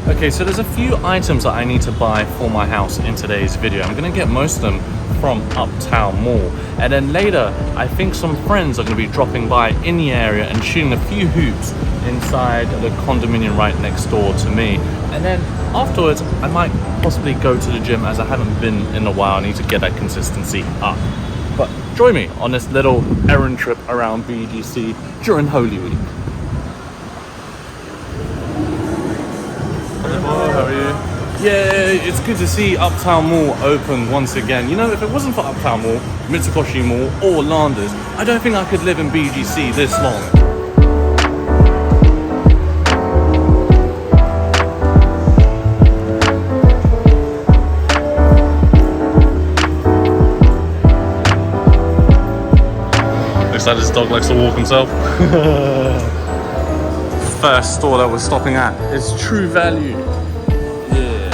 Okay, so there's a few items that I need to buy for my house in today's video. I'm gonna get most of them from Uptown Mall. And then later, I think some friends are gonna be dropping by in the area and shooting a few hoops inside the condominium right next door to me. And then afterwards, I might possibly go to the gym as I haven't been in a while. I need to get that consistency up. But join me on this little errand trip around BGC during Holy Week. Hello, how are you? Yeah, it's good to see Uptown Mall open once again. You know, if it wasn't for Uptown Mall, Mitsukoshi Mall, or Landers, I don't think I could live in BGC this long. Looks like this dog likes to walk himself. First store that we're stopping at is True Value. Yeah.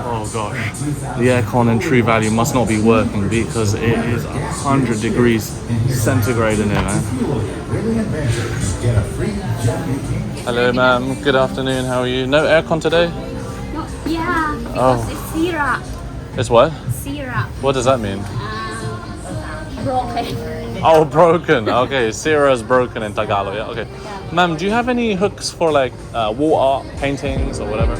Oh gosh. The aircon in True Value must not be working because it is 100 degrees centigrade in here, man. Hello, ma'am. Good afternoon. How are you? No aircon today? No, yeah, because it's syrup. It's what? Syrup. What does that mean? Broken. Oh, broken. Okay, Sierra's broken in Tagalog. Yeah, okay. Ma'am, do you have any hooks for like wall art, paintings, or whatever?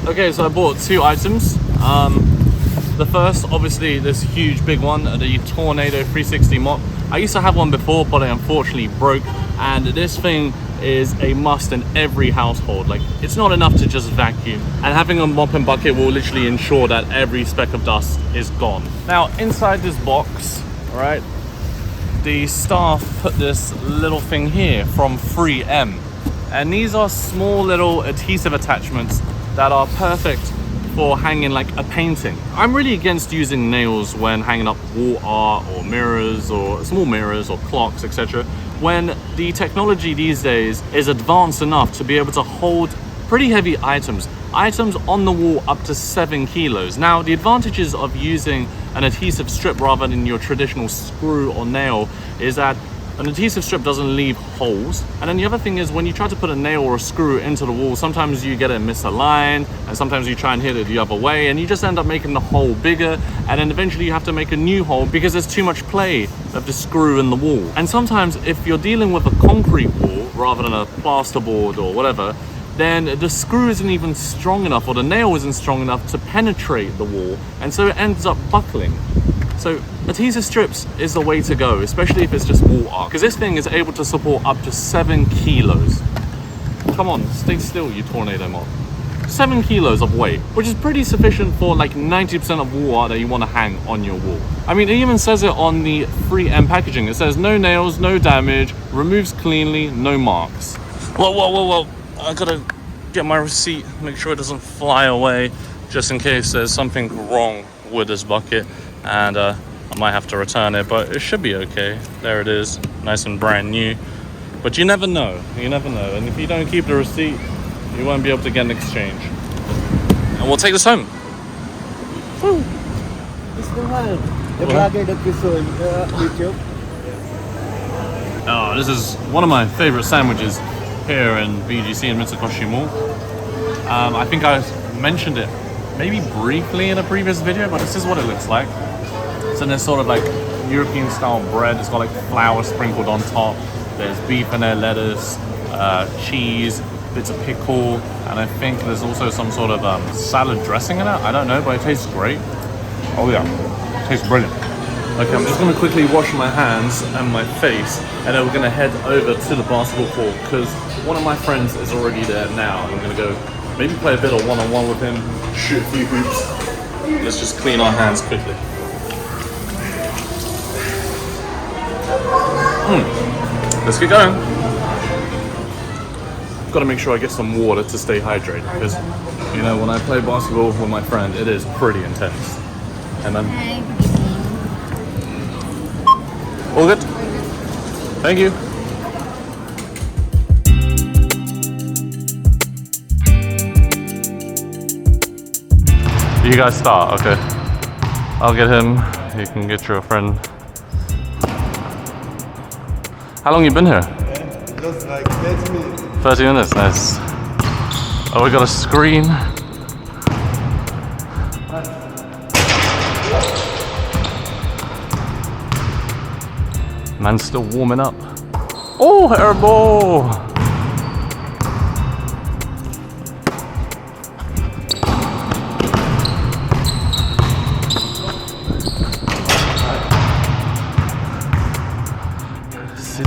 Okay, so I bought two items. The first, obviously, this huge big one, the Tornado 360 mop. I used to have one before, but it unfortunately broke. And this thing is a must in every household. Like, it's not enough to just vacuum. And having a mop and bucket will literally ensure that every speck of dust is gone. Now, inside this box, right, the staff put this little thing here from 3M. And these are small little adhesive attachments that are perfect for hanging like a painting. I'm really against using nails when hanging up wall art or mirrors or small mirrors or clocks, etc. when the technology these days is advanced enough to be able to hold pretty heavy items on the wall up to 7 kilos. Now, the advantages of using an adhesive strip rather than your traditional screw or nail is that an adhesive strip doesn't leave holes. And then the other thing is when you try to put a nail or a screw into the wall, sometimes you get it misaligned and sometimes you try and hit it the other way and you just end up making the hole bigger, and then eventually you have to make a new hole because there's too much play of the screw in the wall. And sometimes if you're dealing with a concrete wall rather than a plasterboard or whatever, then the screw isn't even strong enough or the nail isn't strong enough to penetrate the wall, and so it ends up buckling. So adhesive strips is the way to go, especially if it's just wall art, because this thing is able to support up to 7 kilos. Come on, stay still, you Tornado mop. 7 kilos of weight, which is pretty sufficient for like 90% of wall art that you want to hang on your wall. I mean, it even says it on the 3M packaging. It says no nails, no damage, removes cleanly, no marks. Whoa. I gotta get my receipt, make sure it doesn't fly away, just in case there's something wrong with this bucket. And I might have to return it, but it should be okay. There it is, nice and brand new. But you never know, and if you don't keep the receipt, you won't be able to get an exchange. And we'll take this home. Woo. It's the one, the vlogger that you saw on YouTube. Oh, this is one of my favorite sandwiches here in BGC in Mitsukoshi Mall. I think I mentioned it maybe briefly in a previous video, but this is what it looks like. So there's sort of like European style bread. It's got like flour sprinkled on top. There's beef in there, lettuce, cheese, bits of pickle, and I think there's also some sort of salad dressing in it. I don't know, but it tastes great. Oh yeah, it tastes brilliant. Okay, I'm just gonna quickly wash my hands and my face, and then we're gonna head over to the basketball court because one of my friends is already there now. I'm gonna go maybe play a bit of one-on-one with him, shoot a few hoops. Let's just clean our hands quickly. Let's get going. got to make sure I get some water to stay hydrated because, you know, when I play basketball with my friend, it is pretty intense. And then, all good? Thank you. You guys start, okay. I'll get him, you can get your friend. How long you been here? Just like 30 minutes. 30 minutes, nice. Oh, we got a screen. Man's still warming up. Oh, airball!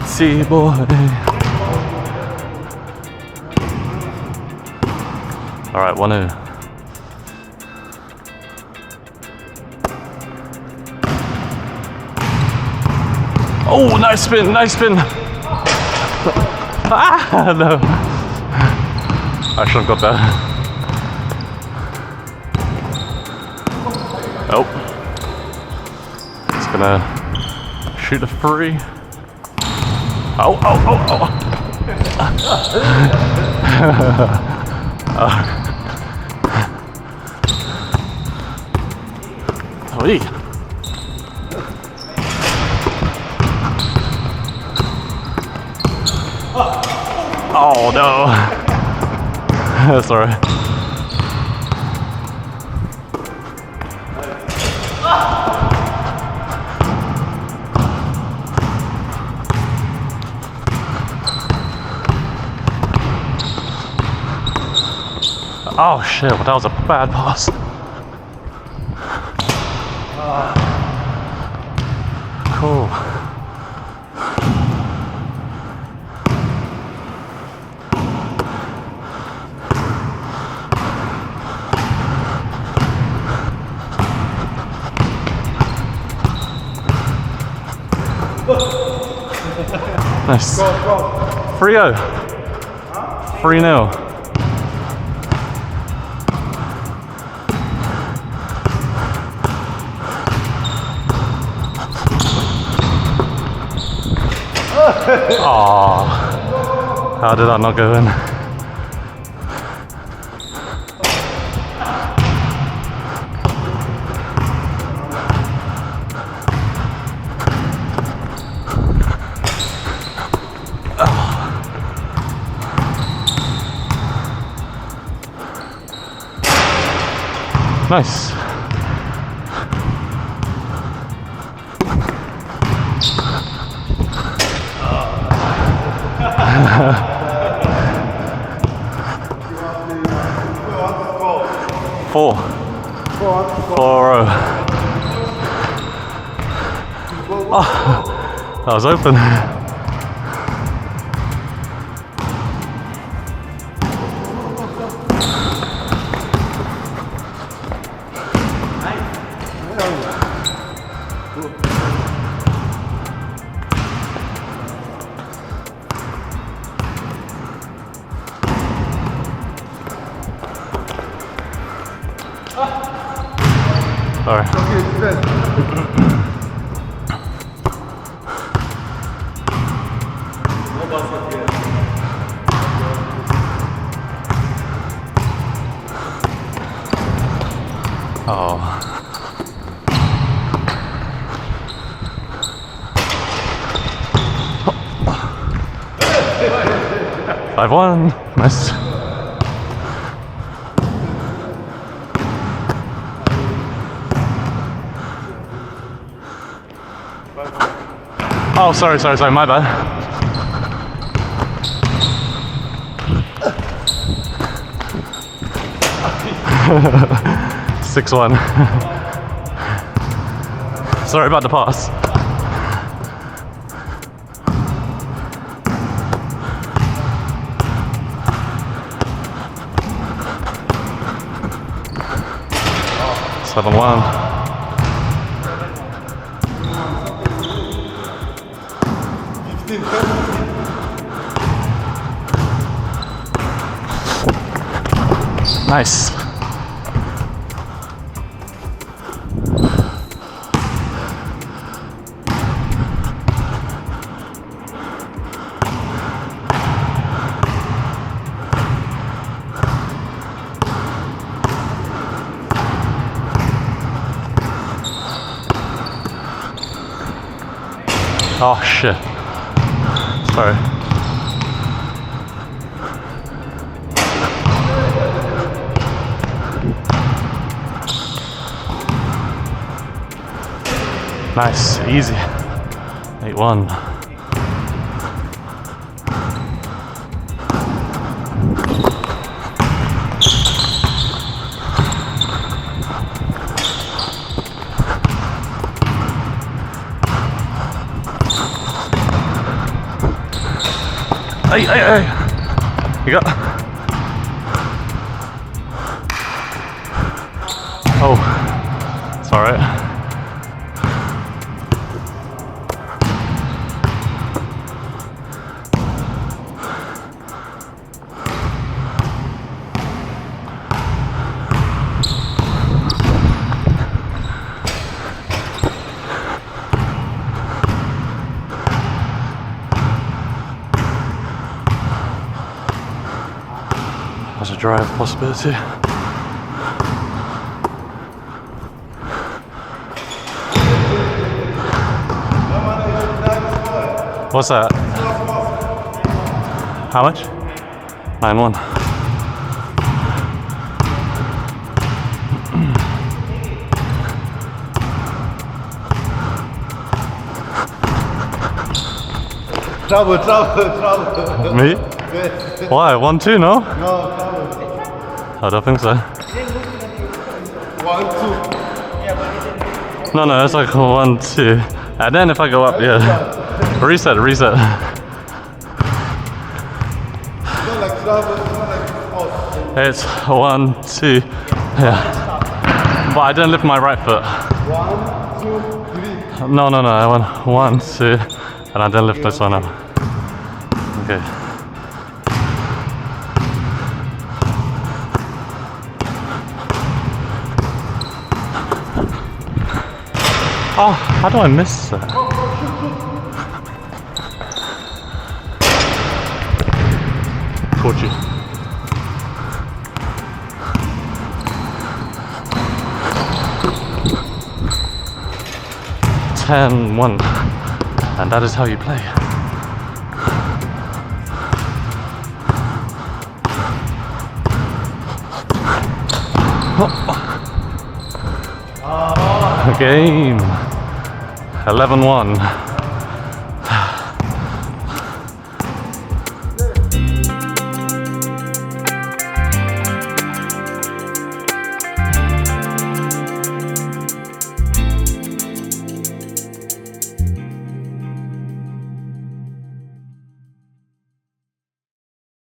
City boy. All right, 1-0. Oh, nice spin, nice spin. Ah, no. I should have got that. Oh. It's gonna shoot a free. Oh, oh, oh, oh. Oi. Oh no. Sorry. Oh shit, well, that was a bad pass. Cool. Nice. 3-0. 3-0. Oh, how did that not go in? Nice. Four. 4-0. Oh, that was open. Sorry. Oh. 5-1. Nice. Oh, sorry, my bad. Six 1. Sorry about the pass. Seven 1. Nice. Oh shit. Sorry. Nice, easy. 8-1. Hey. You got. Oh, it's alright. There's a drive possibility. What's that? How much? 9-1. Trouble. Me? Why? 1-2, no? No, trouble. I don't think so. 1, 2. No, it's like 1-2. And then if I go up, yeah. Reset. It's not like trouble, it's not like force. It's 1-2. Yeah. But I didn't lift my right foot. 1, 2, 3. No. I went 1, 2, and I didn't lift this one up. Okay. Oh, how do I miss that? Caught you. (10-1), and that is how you play. Game 11-1.